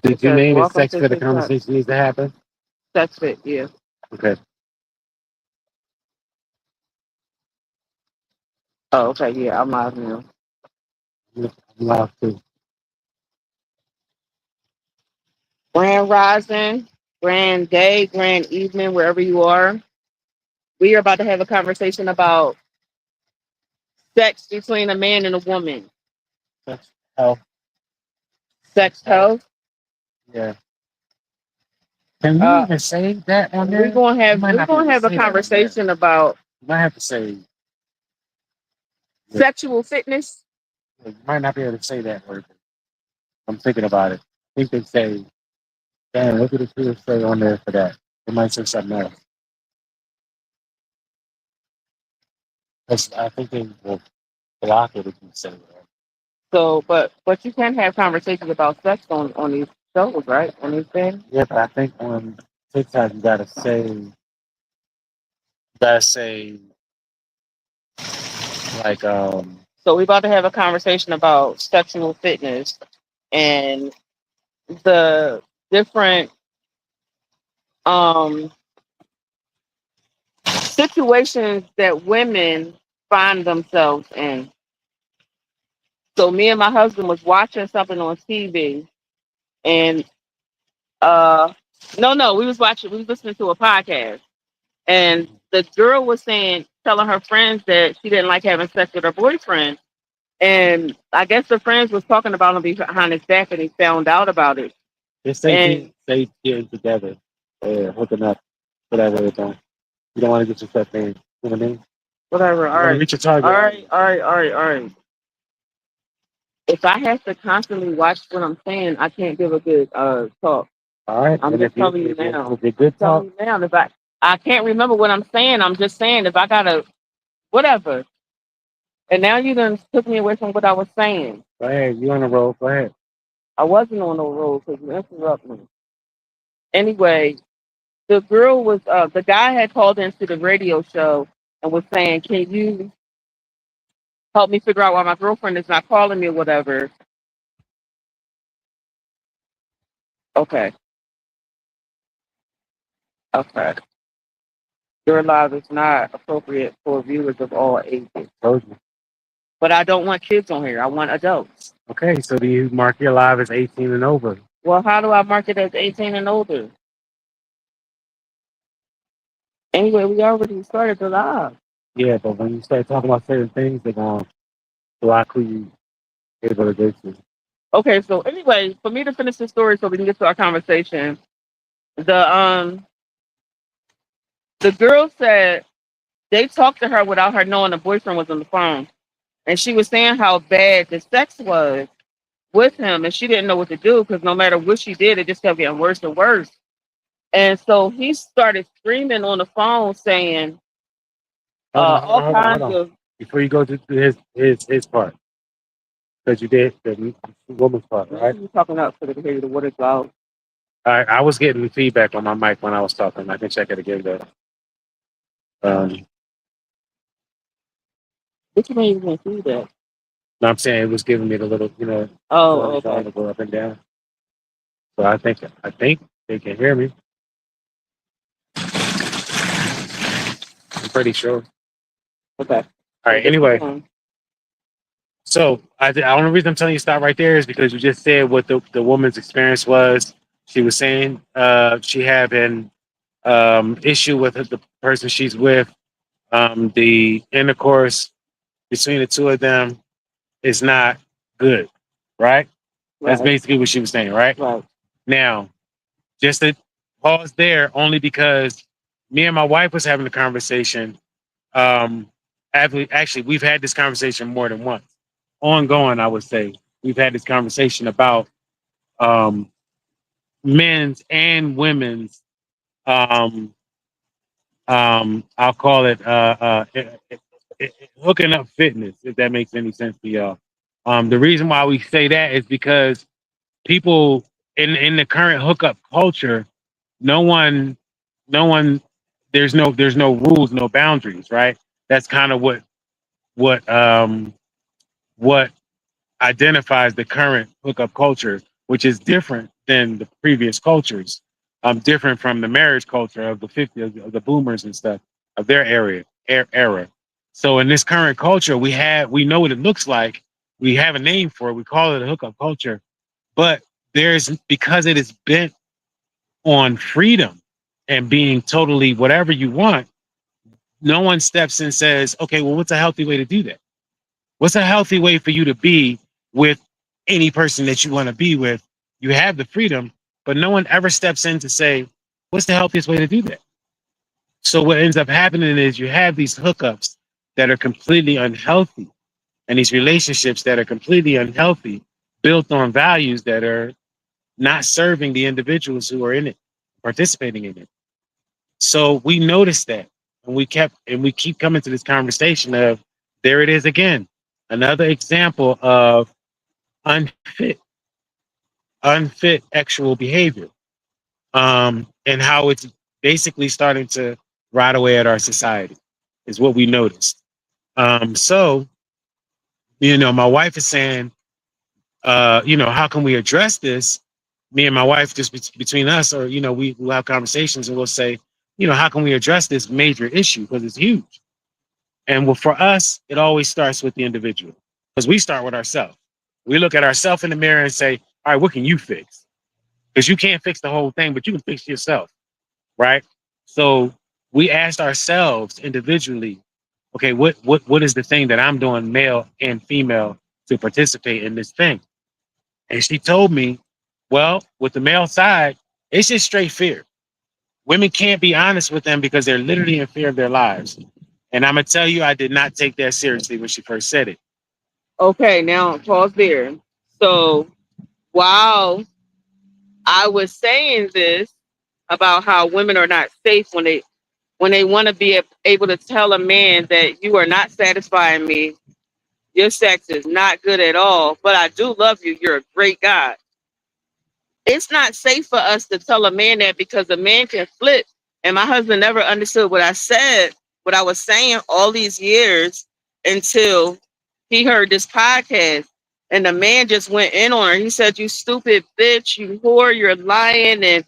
Did you name it welcome sex to for the TikTok. conversation needs to happen? Sex fit, yeah. Okay. Oh, okay, yeah, I'm live now. I'm live too. Grand rising, grand day, grand evening, wherever you are. We are about to have a conversation about sex between a man and a woman. Sex health. Sex Health. health. Yeah. Can you Uh, even say that on we're there? gonna You have might we're not be able gonna to have a say that on there. conversation about You might have to say. sexual fitness. You might not be able to say that word. I'm thinking about it. I think they say, damn, look at the people say on there for that. They might say something else. 'Cause I think they will block it if you say that. So, but you can have conversations about sex on these shows, right? On these things. Yeah, but I think on TikTok you gotta say like So we're about to have a conversation about sexual fitness and the different um situations that women find themselves in. So me and my husband was watching something on TV and uh no, we was listening to a podcast and the girl was saying telling her friends that she didn't like having sex with her boyfriend. And I guess the friends was talking about him behind his back and he found out about it. just And say getting together, hooking up, whatever it's on. You don't want to get yourself in. You know what I mean? whatever, You all want to right. reach your target. All right. If I have to constantly watch what I'm saying, I can't give a good talk. All right. I'm And just telling you now. if you're good Telling talk, you now. If I can't remember what I'm saying, I'm just saying if I gotta whatever. And now you done took me away from what I was saying. go ahead. You on the road. Go ahead. I wasn't on the road because you interrupt me. Anyway, the girl was the guy had called into the radio show and was saying, "Can you help me figure out why my girlfriend is not calling me or whatever?" Okay, okay. Your live is not appropriate for viewers of all ages. Told you. But I don't want kids on here. I want adults. Okay. So do you mark your live as 18 and over? Well, how do I mark it as 18 and older? Anyway, we already started the live. Yeah, but when you start talking about certain things, they're going to block who you able to get to. Okay, so anyway, for me to finish the story so we can get to our conversation, the the girl said they talked to her without her knowing the boyfriend was on the phone. And she was saying how bad the sex was with him, and she didn't know what to do because no matter what she did, it just kept getting worse and worse. And so he started screaming on the phone, saying all Hold kinds on. of. Before you go to his part, because you did the woman's part, What are right? you talking about so they can hear you? The water's loud. I was getting feedback on my mic when I was talking. I can check it again though. Um, What you mean you can see that? no, I'm saying it was giving me the little, Oh, warning sign okay. to go up and down. So I think they can hear me. I'm pretty sure. Okay. All So right. just keep Anyway, going. so the only reason I'm telling you to stop right there is because you just said what the woman's experience was. She was saying she had an issue with the person she's with. The intercourse between the two of them is not good, right? That's Right. basically what she was saying, right? Right. Now, just to pause there, only because me and my wife was having a conversation. Um, actually, we've had this conversation more than once. Ongoing, I would say, we've had this conversation about um, men's and women's. Um, I'll call it hooking up fitness, if that makes any sense to y'all. The reason why we say that is because people in the current hookup culture, no one, no one, there's no rules, no boundaries, right? That's kind of what what identifies the current hookup culture, which is different than the previous cultures. Different from the marriage culture of the 50s, of the boomers and stuff of their era. So in this current culture, we know what it looks like. We have a name for it. We call it a hookup culture, but there's because it is bent on freedom and being totally whatever you want. No one steps in and says, okay, well, what's a healthy way to do that? What's a healthy way for you to be with any person that you want to be with? You have the freedom, but no one ever steps in to say, what's the healthiest way to do that? So what ends up happening is you have these hookups that are completely unhealthy and these relationships that are completely unhealthy, built on values that are not serving the individuals who are in it, participating in it. So we noticed that, and we keep coming to this conversation of there it is again, another example of unfit, unfit sexual behavior, and how it's basically starting to rot away at our society, is what we noticed. So my wife is saying, how can we address this? Me and my wife, just between us, or we'll have conversations and we'll say, how can we address this major issue because it's huge. And well, for us, it always starts with the individual because we start with ourselves. We look at ourselves in the mirror and say, all right, what can you fix? Because you can't fix the whole thing, but you can fix yourself, right? So we asked ourselves individually, okay, what is the thing that I'm doing, male and female, to participate in this thing? And she told me, well, with the male side, it's just straight fear. Women can't be honest with them because they're literally in fear of their lives. And I'm gonna tell you, I did not take that seriously when she first said it. Okay, now pause there. So while I was saying this about how women are not safe when they want to be able to tell a man that you are not satisfying me, your sex is not good at all, but I do love you, you're a great guy. It's not safe for us to tell a man that because a man can flip. And my husband never understood what I said, what I was saying all these years until he heard this podcast. And the man just went in on her. He said, you stupid bitch, you whore, you're lying. And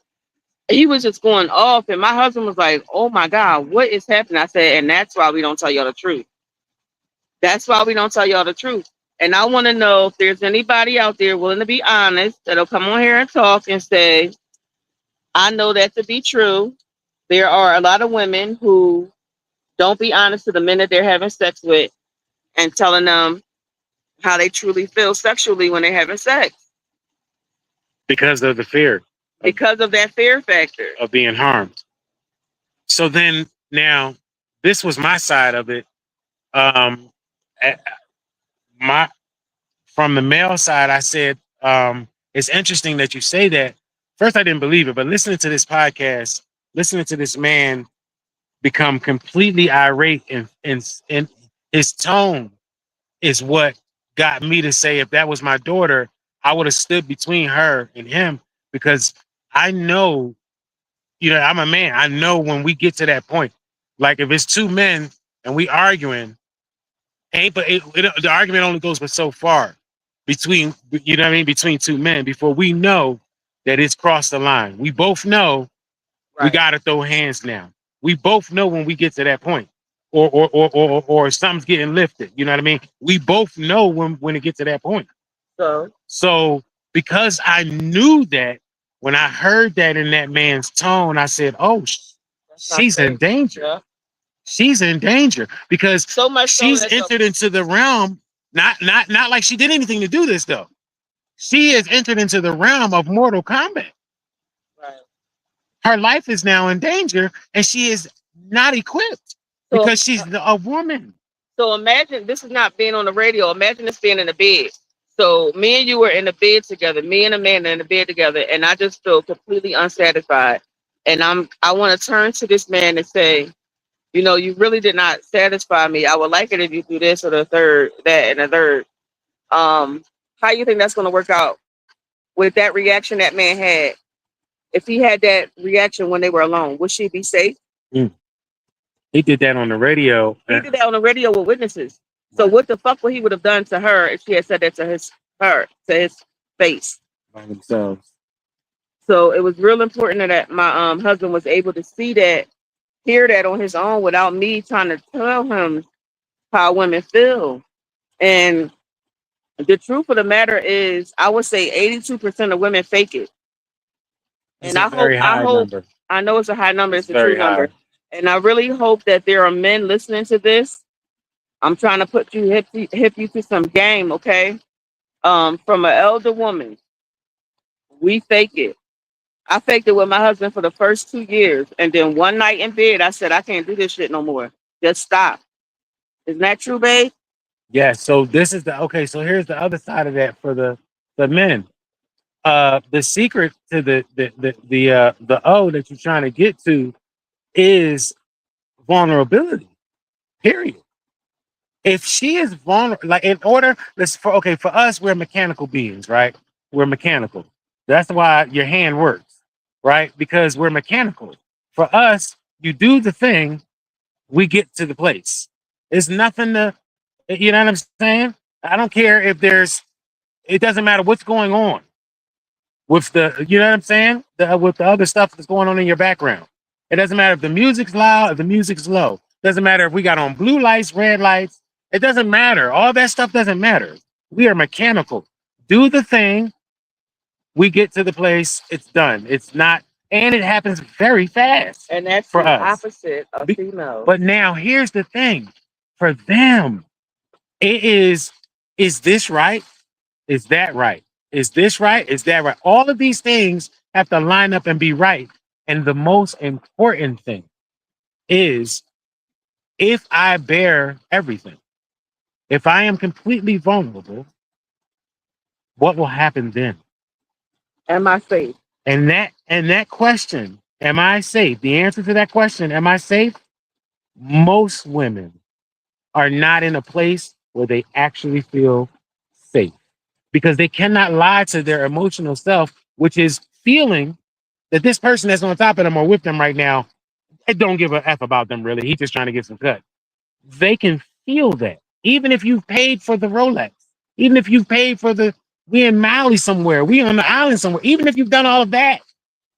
he was just going off. And my husband was like, oh my God, what is happening? I said, and that's why we don't tell y'all the truth. That's why we don't tell y'all the truth. And I want to know if there's anybody out there willing to be honest that'll come on here and talk and say, I know that to be true. There are a lot of women who don't be honest to the men that they're having sex with and telling them how they truly feel sexually when they're having sex Because of the fear because of that fear factor. of being harmed. So then now, this was my side of it. Um, a- my From the male side, I said, it's interesting that you say that. First, I didn't believe it, but listening to this podcast, listening to this man become completely irate, and his tone is what got me to say, if that was my daughter, I would have stood between her and him because I know, I'm a man. I know when we get to that point, like if it's two men and we arguing, the argument only goes but so far between, between two men before we know that it's crossed the line. We both know we got to throw hands now. We both know when we get to that point, or something's getting lifted. You know what I mean? We both know when it gets to that point. So because I knew that, when I heard that in that man's tone, I said, "Oh, she's in danger. Yeah. She's in danger because So much she's entered into the realm. Not like she did anything to do this though. She has entered into the realm of Mortal Kombat. Right. Her life is now in danger, and she is not equipped because she's a woman." So imagine this is not being on the radio. Imagine this being in the bed. So me and you were in the bed together, me and Amanda in the bed together, and I just feel completely unsatisfied. And I want to turn to this man and say, you really did not satisfy me. I would like it if you do this or the third, that and the third. How you think that's going to work out with that reaction that man had? If he had that reaction when they were alone, would she be safe? Mm. He did that on the radio. He did that on the radio with witnesses. So what the fuck would he would have done to her if she had said that to his face? By themselves. So it was real important that my husband was able to see that, hear that on his own without me trying to tell him how women feel. And the truth of the matter is, I would say 82% of women fake it. It's And a very I high hope, number. I know it's a high number, It's it's a true very number. high. And I really hope that there are men listening to this. I'm trying to put you hip you to some game, okay? From an elder woman, we fake it. I faked it with my husband for the first 2 years, and then one night in bed, I said, I can't do this shit no more. Just stop. Isn't that true, babe? Yeah. So this is the okay. So here's the other side of that for the men. The secret to the O that you're trying to get to is vulnerability. Period. If she is vulnerable, like in order, let's for okay for us, we're mechanical beings, right? We're mechanical. That's why your hand works, right? Because we're mechanical. For us, you do the thing, we get to the place. It's nothing to, you know what I'm saying? I don't care if there's, it doesn't matter what's going on with the, you know what I'm saying? With the other stuff that's going on in your background. It doesn't matter if the music's loud, if the music's low. Doesn't matter if we got on blue lights, red lights. It doesn't matter. All that stuff doesn't matter. We are mechanical. Do the thing, we get to the place, it's done. It's not, and it happens very fast And that's for the us. opposite of Be- females. But now here's the thing for them, it is this right? Is that right? Is this right? Is that right? All of these things have to line up and be right. And the most important thing is if I bear everything, if I am completely vulnerable, what will happen then? Am I safe? And that question, am I safe? The answer to that question, am I safe? Most women are not in a place where they actually feel safe because they cannot lie to their emotional self, which is feeling that this person that's on top of them or with them right now, it don't give a F about them really. He's just trying to get some cut. They can feel that. Even if you've paid for the Rolex, even if you've paid for the, we in Mali somewhere, we on the island somewhere, even if you've done all of that,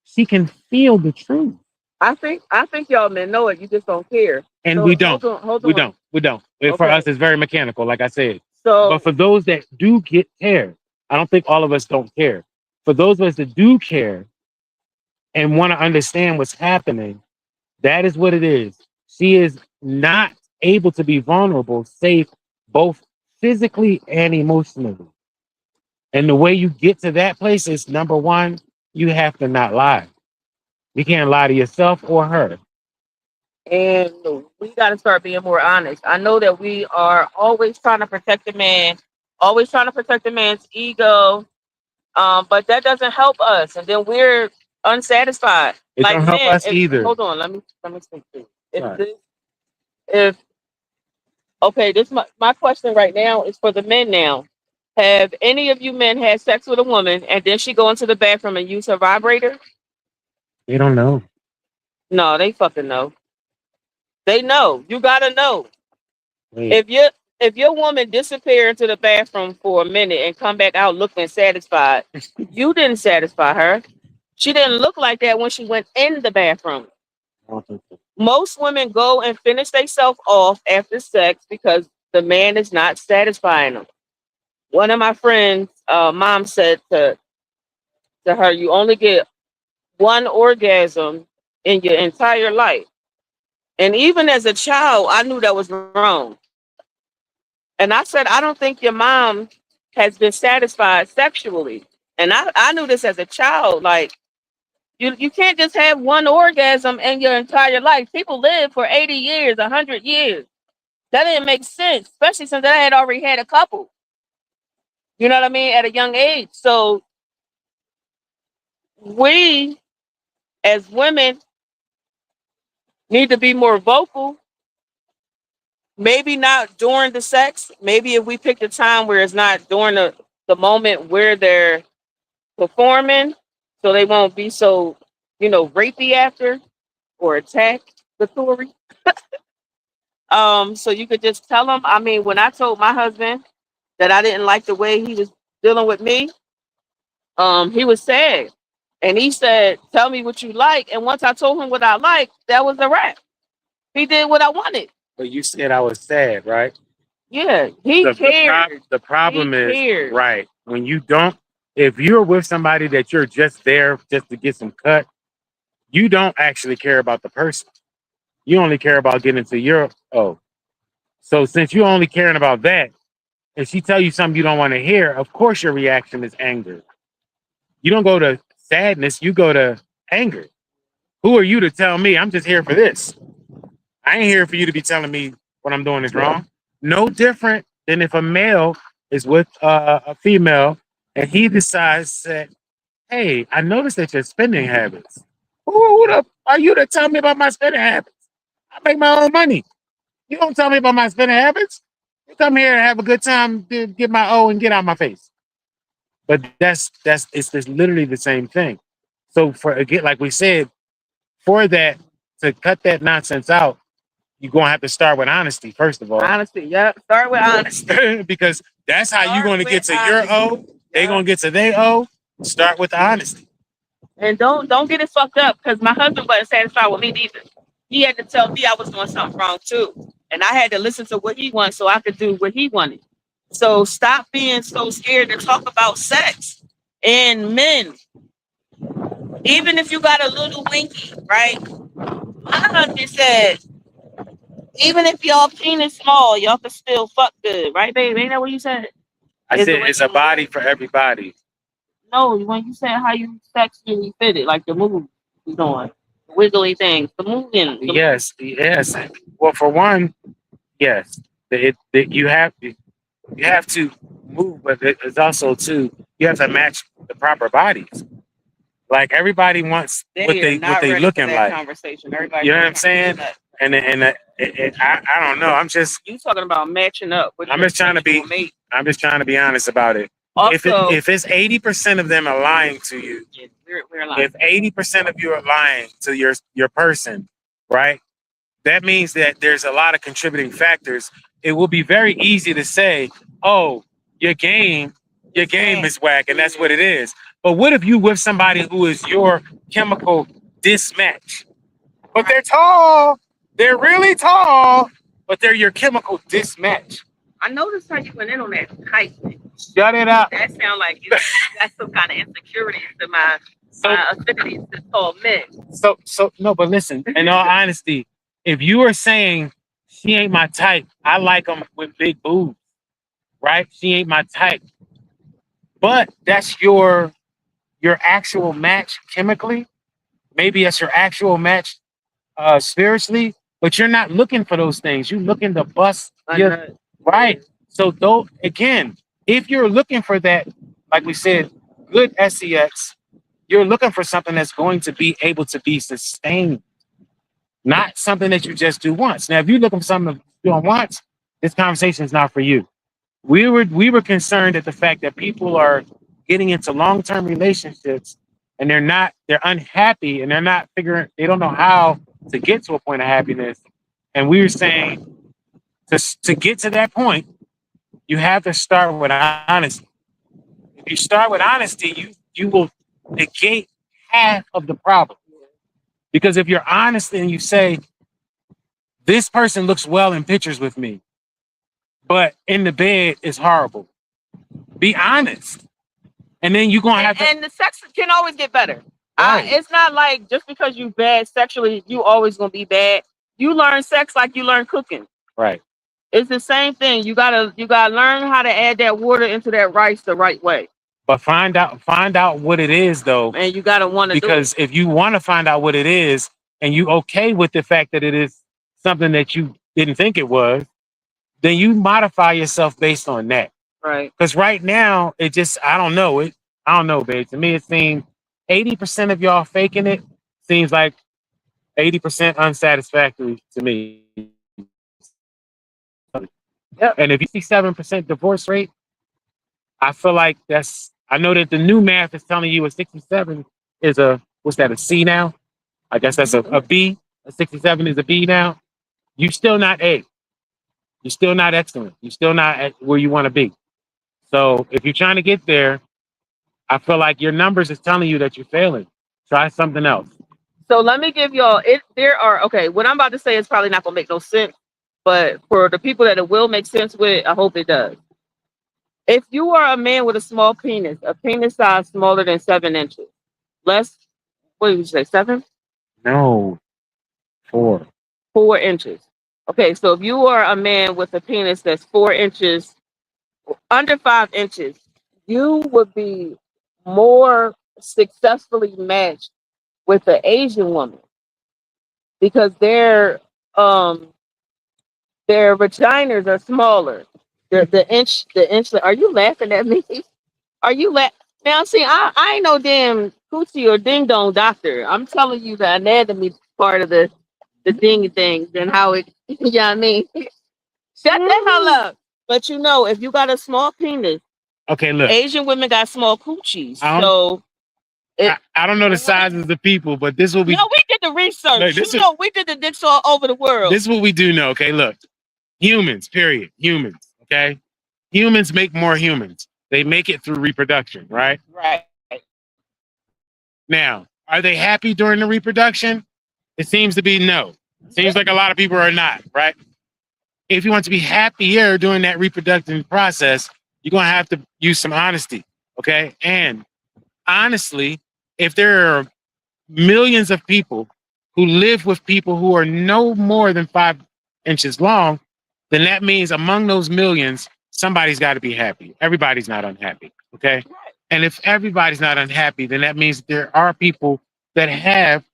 she can feel the truth. I think y'all men know it. You just don't care. And So we don't. hold We on. don't. We don't. For Okay. us, it's very mechanical, like I said. But So for those that do get care, I don't think all of us don't care. For those of us that do care and want to understand what's happening, that is what it is. She is not able to be vulnerable, safe, both physically and emotionally. And the way you get to that place is number one, you have to not lie. You can't lie to yourself or her. and we got to start being more honest. I know that we are always trying to protect the man, always trying to protect the man's ego, but that doesn't help us, and then we're unsatisfied. It Like don't help men, us either. hold on, let me speak to you. If Right. this, if okay, this my question right now is for the men now. Have any of you men had sex with a woman and then she go into the bathroom and use her vibrator? They don't know. No, they fucking know. They know. You gotta know. Wait. If you if your woman disappear into the bathroom for a minute and come back out looking satisfied, you didn't satisfy her. She didn't look like that when she went in the bathroom. I don't think so. Most women go and finish themselves off after sex because the man is not satisfying them. One of my friends' mom said to her, "You only get one orgasm in your entire life." And even as a child, I knew that was wrong. And I said, I don't think your mom has been satisfied sexually. And I knew this as a child. Like, you can't just have one orgasm in your entire life. People live for 80 years, 100 years. That didn't make sense, especially since I had already had a couple, you know what I mean, at a young age. So we, as women, need to be more vocal. Maybe not during the sex. Maybe if we pick a time where it's not during the moment where they're performing, so they won't be so, rapey after or attackatory. So you could just tell them. I mean, when I told my husband that I didn't like the way he was dealing with me, he was sad. And he said, "Tell me what you like." And once I told him what I like, that was a wrap. He did what I wanted. But you said I was sad, right? Yeah, he cared. The He problem is, cared. right, when you don't, if you're with somebody that you're just there just to get some cut, you don't actually care about the person. You only care about getting to your, oh. So since you're only caring about that, and she tell you something you don't want to hear, of course your reaction is anger. You don't go to sadness, you go to anger. Who are you to tell me I'm just here for this? I ain't here for you to be telling me what I'm doing is wrong. No different than if a male is with a female and he decides that, hey, I noticed that your spending habits. Who the are you to tell me about my spending habits? I make my own money. You don't tell me about my spending habits. You come here and have a good time, get my O and get out my face. But that's it's just literally the same thing. So for again, like we said, for that to cut that nonsense out, you're gonna have to start with honesty first of all. Honesty, yep. Start with honesty. Because that's how you're Start gonna get with to your O. honesty. They Yep. gonna get to their O. Start with the honesty. And don't get it fucked up because my husband wasn't satisfied with me neither. He had to tell me I was doing something wrong too. And I had to listen to what he wanted so I could do what he wanted. So stop being so scared to talk about sex and men. Even if you got a little winky, right? My husband said, even if y'all penis small, y'all can still fuck good, right, babe? Ain't that what you said? I Is said the way it's a you body move. for everybody. No, when you said how you sexually fit it, like the move you doing, the wiggly things, the moving. Yes, yes. Well, for one, yes, you have to move, but it's also too you have to match the proper bodies. Like everybody wants what They are they not ready for looking that like. conversation. Everybody, You know what I'm saying? I don't know. You talking about matching up? With I'm your just trying to be sexual mate. I'm just trying to be honest about it. Also, If it's 80% of them are lying to you, yeah, we're lying. if 80% of you are lying to your person, right? That means that there's a lot of contributing factors. It will be very easy to say, "Oh, your game, your game is whack," and that's what it is. But what if you with somebody who is your chemical dismatch? But they're tall, they're really tall, but they're your chemical dismatch. I noticed how you went in on that height thing. Shut it up. That sounds like you got some kind of insecurities to my affinities to tall men. So no, but listen, in all honesty, if you are saying she ain't my type, I like them with big boobs, right? She ain't my type, but that's your actual match chemically. Maybe that's your actual match spiritually, but you're not looking for those things. You're looking to bust your right. So though again, if you're looking for that, like we said, good sex, you're looking for something that's going to be able to be sustained, not something that you just do once. Now, if you're looking for something to do once, this conversation is not for you. We were concerned at the fact that people are getting into long-term relationships and they're unhappy and they don't know how to get to a point of happiness. And we were saying to get to that point, you have to start with honesty. If you start with honesty, you will negate half of the problem. Because if you're honest and you say, this person looks well in pictures with me, but in the bed is horrible. Be honest. And then you're gonna have to. And the sex can always get better. Right. It's not like just because you bad sexually, you always gonna be bad. You learn sex like you learn cooking. Right. It's the same thing. You gotta learn how to add that water into that rice the right way. But find out what it is though. And you gotta want to do it. Because if you want to find out what it is and you okay with the fact that it is something that you didn't think it was, then you modify yourself based on that. Right. Because right now, it just I don't know. I don't know, babe. To me, it seems 80% of y'all faking it seems like 80% unsatisfactory to me. Yep. And if you see 7% divorce rate, I feel like I know that the new math is telling you a 67 is what's that, a C now? I guess that's a B. A 67 is a B now. You're still not A. You're still not excellent. You're still not at where you want to be. So if you're trying to get there, I feel like your numbers is telling you that you're failing. Try something else. So let me give y'all it. There are okay. What I'm about to say is probably not gonna make no sense, but for the people that it will make sense with, I hope it does. If you are a man with a penis size smaller than 7 inches, less, what did you say, seven? No, 4. 4 inches. Okay, so if you are a man with a penis that's 4 inches, under 5 inches, you would be more successfully matched with an Asian woman because um their vaginas are smaller. The inch. Are you laughing at me? Are you now? See, I ain't no damn coochie or ding dong doctor. I'm telling you the anatomy part of the ding things and how it. You know what I mean? Shut the hell up. But you know, if you got a small penis, Okay, look. Asian women got small coochies. I don't So I don't know the sizes of the people, but this will be no, we did the research. look, this You is know, we did the dicks all over the world. this is what we do know. Okay, look. Humans, period. Humans. Okay. Humans make more humans. They make it through reproduction, right? Right. Now, are they happy during the reproduction? It seems to be no. Seems like a lot of people are not, right? If you want to be happier during that reproductive process, you're going to have to use some honesty, okay? And honestly, if there are millions of people who live with people who are no more than 5 inches long, then that means among those millions, somebody's got to be happy. Everybody's not unhappy, okay? And if everybody's not unhappy, then that means there are people that have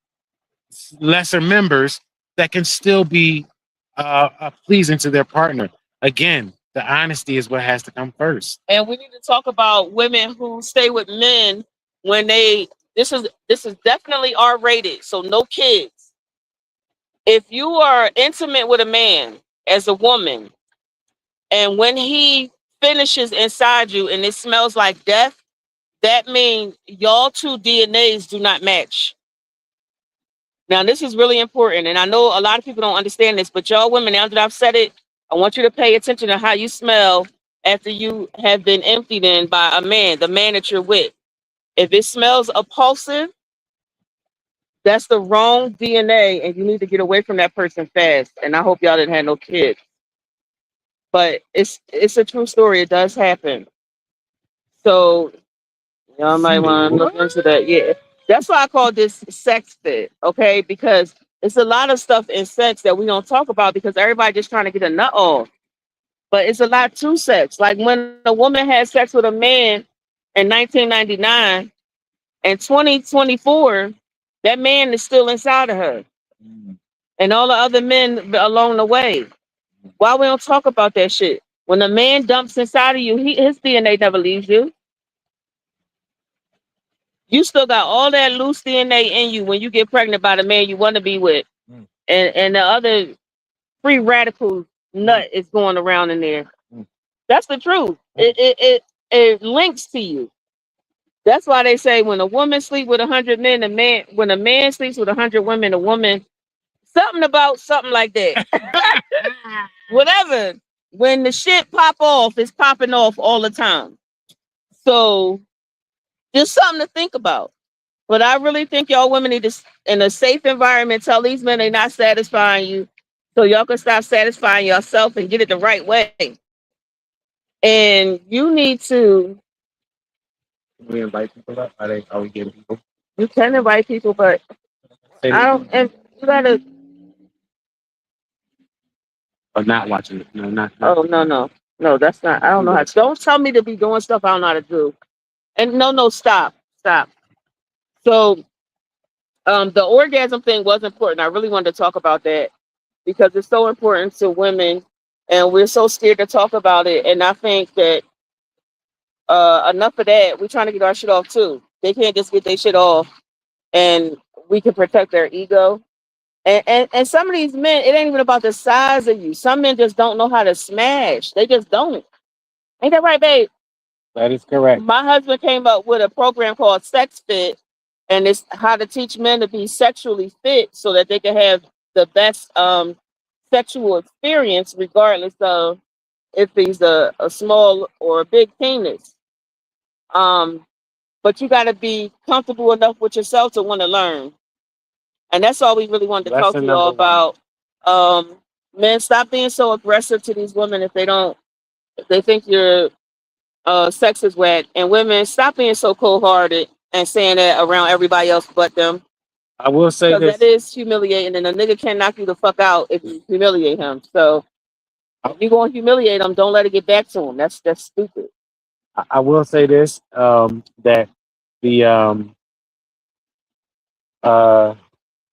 lesser members that can still be pleasing to their partner. Again, the honesty is what has to come first. And we need to talk about women who stay with men when they this is definitely R rated, so no kids. If you are intimate with a man as a woman, and when he finishes inside you and it smells like death, that means y'all two DNAs do not match. Now, this is really important, and I know a lot of people don't understand this, but y'all women, now that I've said it, I want you to pay attention to how you smell after you have been emptied in by a man, the man that you're with. If it smells repulsive, that's the wrong DNA, and you need to get away from that person fast. And I hope y'all didn't have no kids, but it's a true story. It does happen. So y'all might want to look into that. Yeah. That's why I call this sex fit, okay? Because it's a lot of stuff in sex that we don't talk about because everybody just trying to get a nut off. But it's a lot to sex. Like when a woman had sex with a man in 1999 and 2024, that man is still inside of her and all the other men along the way. Why we don't talk about that shit? When a man dumps inside of you, his DNA never leaves you. You still got all that loose DNA in you when you get pregnant by the man you want to be with, and the other free radical nut is going around in there. That's the truth. It links to you. That's why they say when a woman sleep with 100 men, when a man sleeps with 100 women, a woman something about something like that. Whatever. When the shit pop off, it's popping off all the time. So just something to think about. But I really think y'all women need to, in a safe environment, tell these men they're not satisfying you, so y'all can stop satisfying yourself and get it the right way. And you need to. We invite people up. Are we getting people? You can invite people, but I don't. And you gotta. Or not watching it. No, not. Oh no, that's not. I don't know how. Don't tell me to be doing stuff I don't know how to do. And no, stop. So, the orgasm thing was important. I really wanted to talk about that because it's so important to women, and we're so scared to talk about it. And I think that enough of that. We're trying to get our shit off too. They can't just get their shit off, and we can protect their ego. And some of these men, it ain't even about the size of you. Some men just don't know how to smash. They just don't. Ain't that right, babe? That is correct. My husband came up with a program called Sex Fit, and it's how to teach men to be sexually fit so that they can have the best sexual experience, regardless of if he's a small or a big penis. Um, but you got to be comfortable enough with yourself to want to learn. And that's all we really wanted to talk to Lesson y'all number one. about. Men, stop being so aggressive to these women if they think your sex is wet. And women, stop being so cold hearted and saying that around everybody else but them. I will say Because that this. is humiliating, and a nigga can knock you the fuck out if you humiliate him. So if you gonna humiliate him, don't let it get back to him. That's stupid. I will say this. That the uh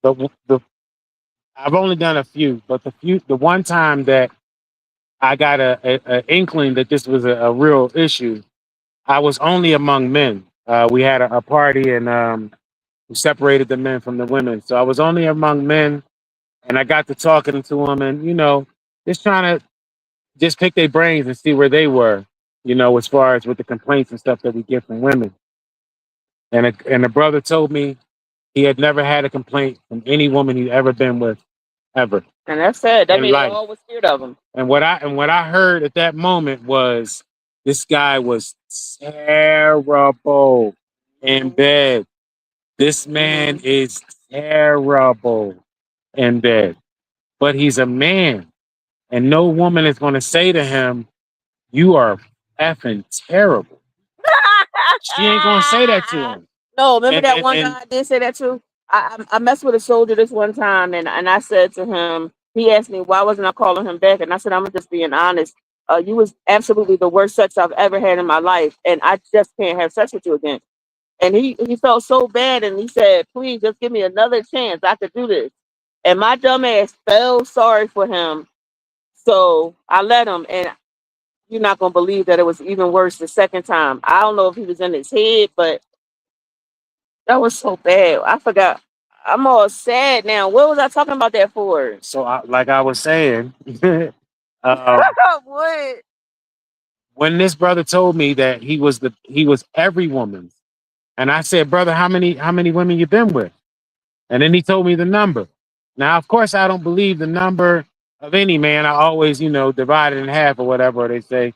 the I've only done a few, but the one time that I got a inkling that this was a real issue, I was only among men. We had a party and we separated the men from the women, so I was only among men, and I got to talking to them, and just trying to just pick their brains and see where they were, as far as with the complaints and stuff that we get from women. And the brother told me he had never had a complaint from any woman he'd ever been with, ever And that's sad. That in means they life. all was scared of him. And what I heard at that moment was this guy was terrible in bed. This man is terrible in bed, but he's a man, and no woman is going to say to him, "You are effing terrible." She ain't going to say that to him. No, remember And that and one and guy did say that too. I messed with a soldier this one time, and I said to him, he asked me why wasn't I calling him back, and I said I'm just being honest. You was absolutely the worst sex I've ever had in my life, and I just can't have sex with you again. And he felt so bad, and he said, please just give me another chance. I could do this. And my dumb ass felt sorry for him, so I let him. And you're not gonna believe that it was even worse the second time. I don't know if he was in his head, but that was so bad. I forgot. I'm all sad now. What was I talking about that for? so, like I was saying, um, What? when this brother told me that he was every woman's, and I said, "Brother, how many women you been with?" And then he told me the number. Now, of course, I don't believe the number of any man. I always, divide it in half or whatever they say.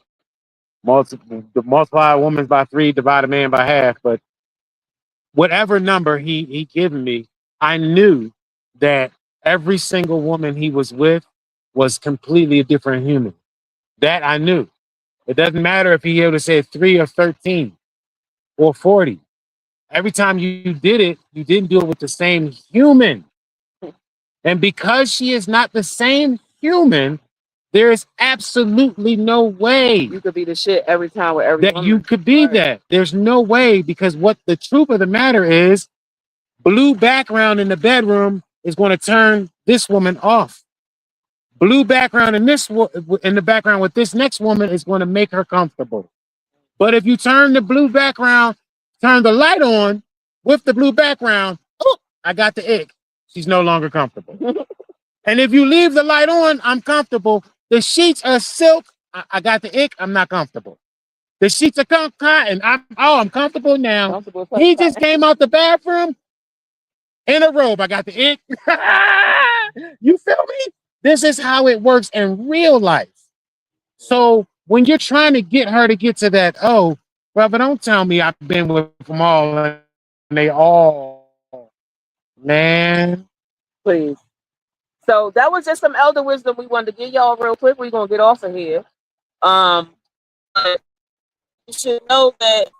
Multiply a woman by three, divide a man by half. But whatever number he given me, I knew that every single woman he was with was completely a different human. That I knew. It doesn't matter if he able to say 3 or 13 or 40. Every time you did it, you didn't do it with the same human. And because she is not the same human, there is absolutely no way You could be the shit every time with every that woman. you could be Right. that. There's no way, because what the truth of the matter is, blue background in the bedroom is going to turn this woman off. Blue background in the background with this next woman is going to make her comfortable. But if you turn the blue background, turn the light on with the blue background, oh, I got the ick. She's no longer comfortable. And if you leave the light on, I'm comfortable. The sheets are silk. I got the ick. I'm not comfortable. The sheets are cotton. I'm comfortable now. Comfortable. He just came out the bathroom in a robe. I got the ick. You feel me? This is how it works in real life. So when you're trying to get her to get to that, oh, brother, don't tell me I've been with them all and they all, man. Please. So that was just some elder wisdom we wanted to give y'all real quick. We're gonna get off of here. But you should know that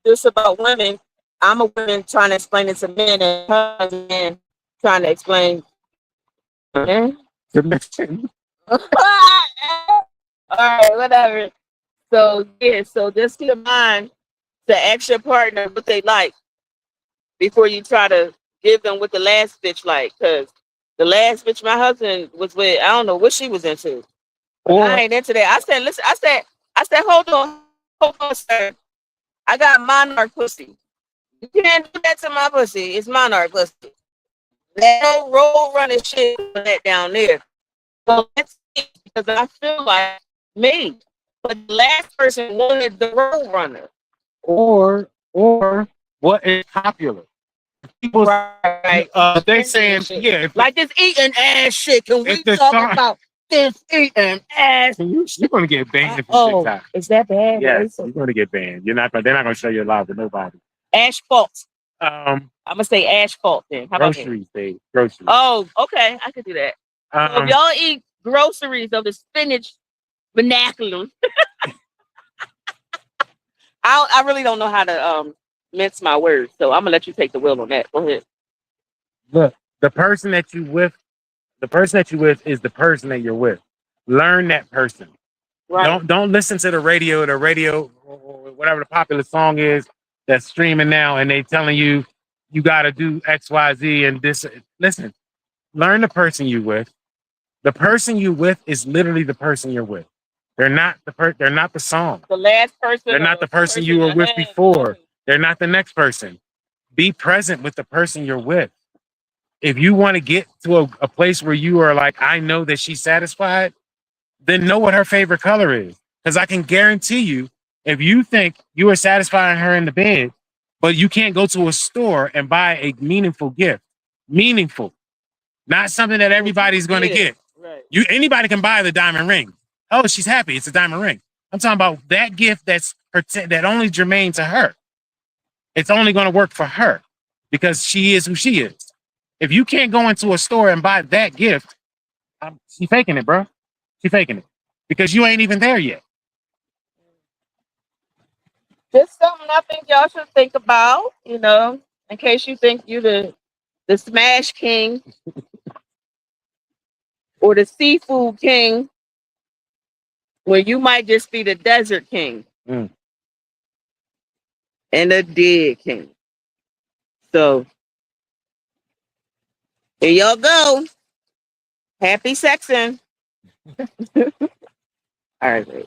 this about women. I'm a woman trying to explain it to men, and men trying to explain. Men. Submission. All right, whatever. So yeah, so just keep in mind to ask your partner what they like before you try to give them what the last bitch like. Cause the last bitch my husband was with, I don't know what she was into. But I Or ain't into that. I said, listen, I said, hold on, sir. I got monarch pussy. You can't do that to my pussy. It's monarch pussy. That no roll running shit for that down there. So let's see, because I feel like me. But the last person wanted the roll runner. or what is popular? People, Right. they saying, yeah, Like this eating ass shit. Can we if the talk song, about this eating ass? you're gonna get banned from Oh, TikTok. is that bad? Yes, you're gonna get banned. They're not gonna show you live to nobody. Asphalt. Um, I'm gonna say asphalt then. How about that? groceries, babe. Groceries. Oh, okay. I could do that. So if y'all eat groceries of the spinach vernacular, I really don't know how to mince my words, so I'm gonna let you take the wheel on that. Go ahead. Look, the person that you with is the person that you're with. Learn that person. Right. Don't listen to the radio or whatever the popular song is that's streaming now, and they telling you you got to do X, Y, Z, and this. Listen, learn the person you with. The person you with is literally the person you're with. They're not they're not the song. The last person. They're or not the person you you were with had. before. They're not the next person. Be present with the person you're with. If you want to get to a place where you are like, I know that she's satisfied, then know what her favorite color is. Because I can guarantee you, if you think you are satisfying her in the bed, but you can't go to a store and buy a meaningful gift, meaningful, not something that everybody's going to get. Right. Anybody can buy the diamond ring. Oh, she's happy. It's a diamond ring. I'm talking about that gift that only germane to her. It's only going to work for her because she is who she is. If you can't go into a store and buy that gift, she faking it, bro. She faking it because you ain't even there yet. Just something I think y'all should think about, in case you think you the smash king or the seafood king, where you might just be the desert king Mm. and the dead king. So here y'all go. Happy sexing. All right.